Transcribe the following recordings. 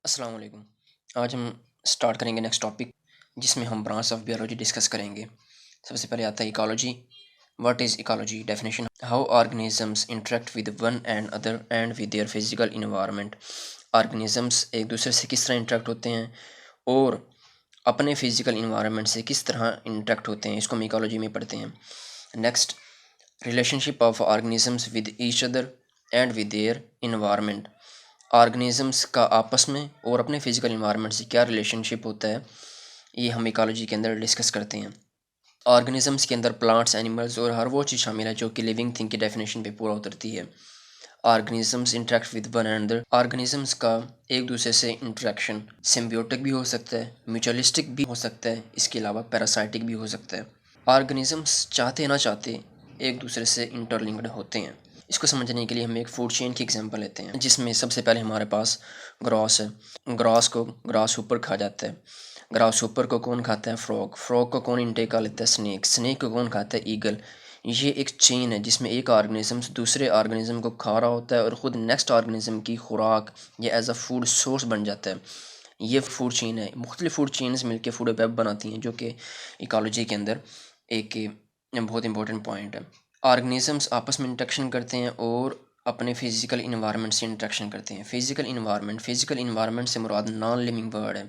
अस्सलाम वालेकुम। आज हम स्टार्ट करेंगे नेक्स्ट टॉपिक जिसमें हम ब्रांच ऑफ बियोलॉजी डिस्कस करेंगे। सबसे पहले आता है ecology. What is ecology? Definition: how organisms interact with one and other and with their physical environment. Organisms एक दूसरे से किस तरह इंटरेक्ट होते हैं और अपने फिजिकल इन्वायरमेंट से किस तरह इंटरेक्ट होते हैं, इसको हम इकोलॉजी में पढ़ते हैं। Next, relationship of organisms with each other and with their environment. Organisms का आपस में और अपने फिजिकल इन्वायरमेंट से क्या रिलेशनशिप होता है, ये हम इकोलॉजी के अंदर डिस्कस करते हैं। ऑर्गेनिजम्स के अंदर प्लांट्स, एनिमल्स और हर वो चीज़ शामिल है जो कि लिविंग थिंग की डेफिनेशन पे पूरा उतरती है। Organisms interact with one another. Organisms का एक दूसरे से इंटरेक्शन सिम्बियोटिक भी हो सकता है, म्यूचुअलिस्टिक भी हो सकता है, इसके अलावा पैरासाइटिक भी हो सकता है। ऑर्गेनिजम्स चाहते ना चाहते एक दूसरे से इंटरलिंक्ड होते हैं। इसको समझने के लिए हम एक फूड चेन की एग्जांपल लेते हैं, जिसमें सबसे पहले हमारे पास ग्रास है। ग्रास को ग्रास ऊपर खा जाता है। ग्रास ऊपर को कौन खाता है? फ्रॉग। फ्रॉग को कौन इनटेक कर लेता है? स्नेक। स्नेक को कौन खाता है? ईगल। ये एक चेन है जिसमें एक ऑर्गेनिज्म दूसरे ऑर्गेनिज्म को खा रहा होता है और ख़ुद नेक्स्ट ऑर्गेनिज्म की खुराक या एज अ फूड सोर्स बन जाता है। ये फूड चेन है। मुख्तलिफ फूड चेन्स मिलकर फूड वेब बनाती हैं, जो कि इकोलॉजी के अंदर एक बहुत इंपॉर्टेंट पॉइंट है। ऑर्गेनिजम्स आपस में इंटरेक्शन करते हैं और अपने फिजिकल इन्वायरमेंट से इंटरेक्शन करते हैं। फिजिकल इन्वायरमेंट से मुराद नॉन लिविंग वर्ड है।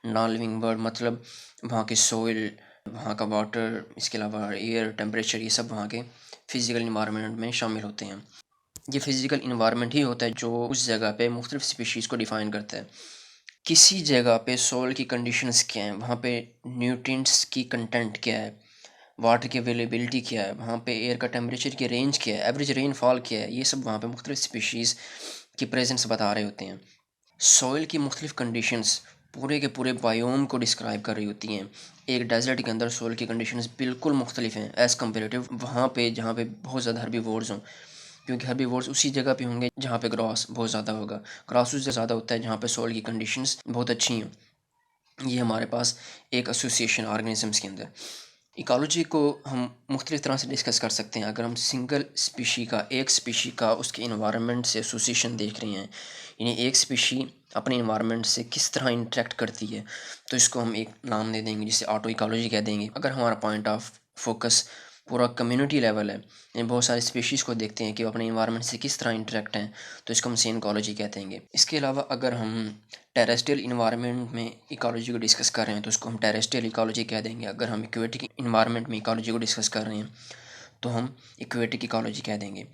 नॉन लिविंग वर्ड मतलब वहाँ की सोइल, वहाँ का वाटर, इसके अलावा एयर, टेम्परेचर, ये सब वहाँ के फिजिकल इन्वायरमेंट में शामिल होते हैं। ये फिजिकल इन्वायरमेंट ही होता है जो उस जगह पे मुख्तलिफ स्पीशीज़ को डिफ़ाइन करता है। किसी जगह पे सोइल की कंडीशंस क्या हैं, वहाँ पे न्यूट्रिएंट्स की कंटेंट क्या है, वाटर की अवेलेबिलिटी क्या है, वहाँ पे एयर का टेम्परेचर की रेंज क्या है, एवरेज रेनफॉल क्या है, ये सब वहाँ पे मुख्तलिफ स्पीशीज़ की प्रेजेंस बता रहे होते हैं। सॉइल की मुख्तलिफ कंडीशंस पूरे के पूरे बायोम को डिस्क्राइब कर रही होती हैं। एक डेजर्ट के अंदर सॉइल की कंडीशंस बिल्कुल मुख्तलिफ हैं एज़ कम्पेरेटिव वहाँ पे जहाँ पे बहुत ज़्यादा हर्बीवोर्स हों, क्योंकि हर्बीवोर्स उसी जगह पे होंगे जहाँ पे ग्रास बहुत ज़्यादा होगा। ग्रास उससे ज़्यादा होता है जहाँ पे सॉइल की कंडीशंस बहुत अच्छी हैं। ये हमारे पास एक एसोसिएशन ऑर्गेनिजम्स के अंदर। इकोलॉजी को हम मुख्तलिफ तरह से डिस्कस कर सकते हैं। अगर हम सिंगल स्पीशी का, एक स्पीशी का उसके इन्वायरमेंट से एसोसिएशन देख रहे हैं, यानी एक स्पीशी अपने इन्वायरमेंट से किस तरह इंटरेक्ट करती है, तो इसको हम एक नाम दे देंगे जिसे ऑटो इकोलॉजी कह देंगे। अगर हमारा पॉइंट ऑफ फोकस पूरा कम्युनिटी लेवल है, यानी बहुत सारे स्पीशीज़ को देखते हैं कि वो अपने इन्वायरमेंट से किस तरह इंटरेक्ट हैं, तो इसको हम सेन इकोलॉजी कहते हैं। इसके अलावा अगर हम टेरेस्ट्रियल इन्वायरमेंट में इकोलॉजी को डिस्कस कर रहे हैं तो उसको हम टेरेस्ट्रियल इकोलॉजी कह देंगे। अगर हम इक्वेटिक इन्वायरमेंट में इकोलॉजी को डिस्कस कर रहे हैं तो हम इक्वेटिक इकोलॉजी कह देंगे।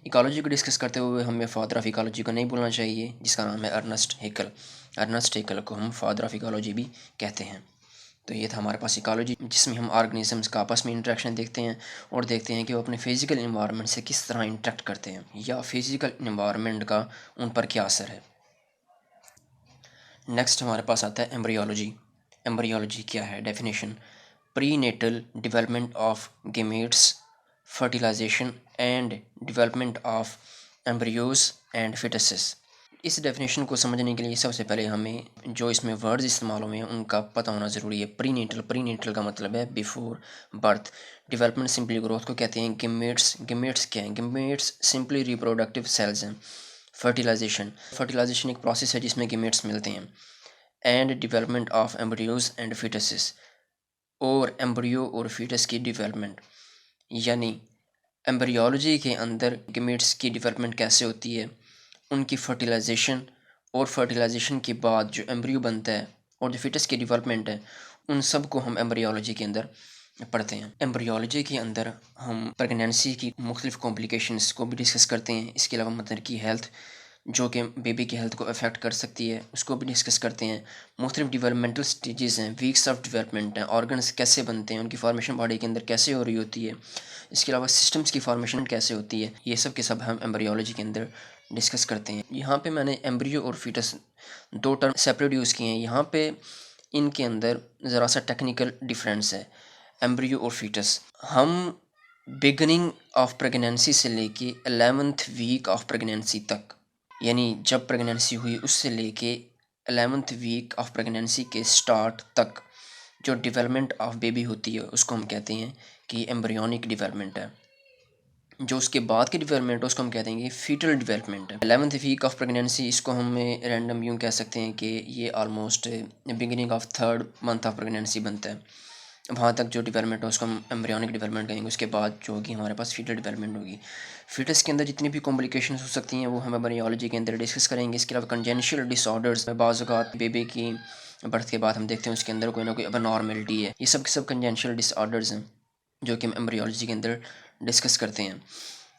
इकोलॉजी को डिस्कस करते हुए हमें फादर ऑफ इकोलॉजी को नहीं भूलना चाहिए, जिसका नाम है अर्नेस्ट हेकल। अर्नेस्ट हेकल को हम फादर ऑफ इकोलॉजी भी कहते हैं। तो ये था हमारे पास इकोलॉजी, जिसमें हम ऑर्गेनिजम्स का आपस में इंटरेक्शन देखते हैं और देखते हैं कि वो अपने फिजिकल इन्वायरमेंट से किस तरह इंटरेक्ट करते हैं या फिजिकल इन्वायरमेंट का उन पर क्या असर है। नेक्स्ट हमारे पास आता है एम्ब्रियोलॉजी। एम्ब्रियोलॉजी क्या है? Definition: prenatal development of gametes, fertilisation and development of embryos and foetuses. इस डेफिनेशन को समझने के लिए सबसे पहले हमें जो इसमें वर्ड्स इस्तेमाल हुए हैं उनका पता होना ज़रूरी है। प्रीनेटल का मतलब है before birth. Development simply growth को कहते हैं। गेमेट्स क्या हैं? गेमेट्स सिंपली रिप्रोडक्टिव सेल्स हैं। फर्टिलाइजेशन एक प्रोसेस है जिसमें गेमेट्स मिलते हैं। And development of embryos and foetuses, और एम्ब्रियो और फीटस की डेवलपमेंट, यानी एम्ब्रियोलॉजी के अंदर गेमेट्स की डेवलपमेंट कैसे होती है, उनकी फर्टिलाइजेशन, और फर्टिलाइजेशन के बाद जो एम्ब्रियो बनता है और जो फिटस की डेवलपमेंट है, उन सब को हम एम्ब्रियोलॉजी के अंदर पढ़ते हैं। एम्ब्रियोलॉजी के अंदर हम प्रेगनेंसी की मुख्तलिफ कॉम्प्लिकेशंस को भी डिस्कस करते हैं। इसके अलावा मदर की हेल्थ जो कि बेबी की हेल्थ को अफेक्ट कर सकती है, उसको भी डिस्कस करते हैं। मुख्तलिफ डेवलपमेंटल स्टेजेस हैं, वीक्स ऑफ डेवलपमेंट हैं, ऑर्गन्स कैसे बनते हैं, उनकी फॉर्मेशन बॉडी के अंदर कैसे हो रही होती है, इसके अलावा सिस्टम्स की फॉर्मेशन कैसे होती है, ये सब के सब हम एम्ब्रियोलॉजी के अंदर डिस्कस करते हैं। यहाँ पे मैंने एम्ब्रियो और फीटस दो टर्म सेपरेट यूज़ किए हैं। यहाँ पे इनके अंदर ज़रा सा टेक्निकल डिफरेंस है। एम्ब्रियो और फीटस, हम बिगनिंग ऑफ प्रेगनेंसी से लेके 11th वीक ऑफ प्रेगनेंसी तक, यानी जब प्रेगनेंसी हुई उससे लेके 11th वीक ऑफ प्रेगनेंसी के स्टार्ट तक जो डेवलपमेंट ऑफ बेबी होती है उसको हम कहते हैं कि एम्ब्रियोनिक डेवलपमेंट है। जो उसके बाद की डेवलपमेंट है उसको हम कह देंगे फीटल डेवलपमेंट है। 11th वीक ऑफ प्रेगनेंसी, इसको हम रैंडम यूँ कह सकते हैं कि ये almost beginning of 3rd month of pregnancy बनता है। वहाँ तक जो डेवलपमेंट है उसको हम एम्ब्रियोनिक डेवलपमेंट कहेंगे। उसके बाद जो होगी हमारे पास फीटल डेवलपमेंट होगी। फीटस के अंदर जितनी भी कॉम्प्लिकेशन हो सकती हैं वो हम एम्ब्रियोलॉजी के अंदर डिस्कस करेंगे। इसके अलावा कंजेनिटल डिसऑर्डर्स में बाज़ औक़ात बेबी की बर्थ के बाद हम देखते हैं उसके अंदर कोई ना कोई एबनॉर्मेलिटी है। ये सब के सब कंजेनिटल डिसऑर्डर्स हैं जो कि हम एम्ब्रियोलॉजी के अंदर डिस्कस करते हैं।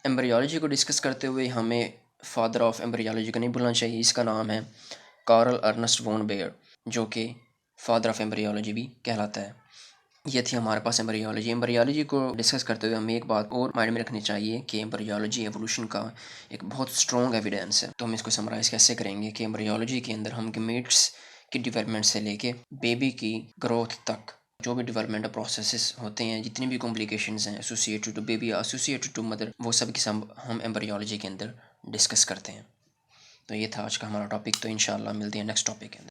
एम्ब्रियोलॉजी को डिस्कस करते हुए हमें फादर ऑफ एम्ब्रियोलॉजी को नहीं भूलना चाहिए। इसका नाम है कार्ल अर्नेस्ट वॉन बेयर, जो कि फादर ऑफ एम्ब्रियोलॉजी भी कहलाता है। ये थी हमारे पास एम्ब्रियोलॉजी। एम्ब्रियोलॉजी को डिस्कस करते हुए हमें एक बात और माइंड में रखनी चाहिए कि एम्ब्रियोलॉजी एवोल्यूशन का एक बहुत स्ट्रॉन्ग एविडेंस है। तो हम इसको समराइज़ कैसे करेंगे कि एम्ब्रियोलॉजी के अंदर हम गेमेट्स की डेवलपमेंट से लेके बेबी की ग्रोथ तक जो भी डेवलपमेंट प्रोसेसेस होते हैं, जितनी भी कॉम्प्लिकेशंस हैं एसोसिएटेड टू बेबी या एसोसिएटेड टू मदर, वो सब की सब हम एम्ब्रियोलॉजी के अंदर डिस्कस करते हैं। तो ये था आज का हमारा टॉपिक। तो इंशाल्लाह मिलते हैं नेक्स्ट टॉपिक के अंदर।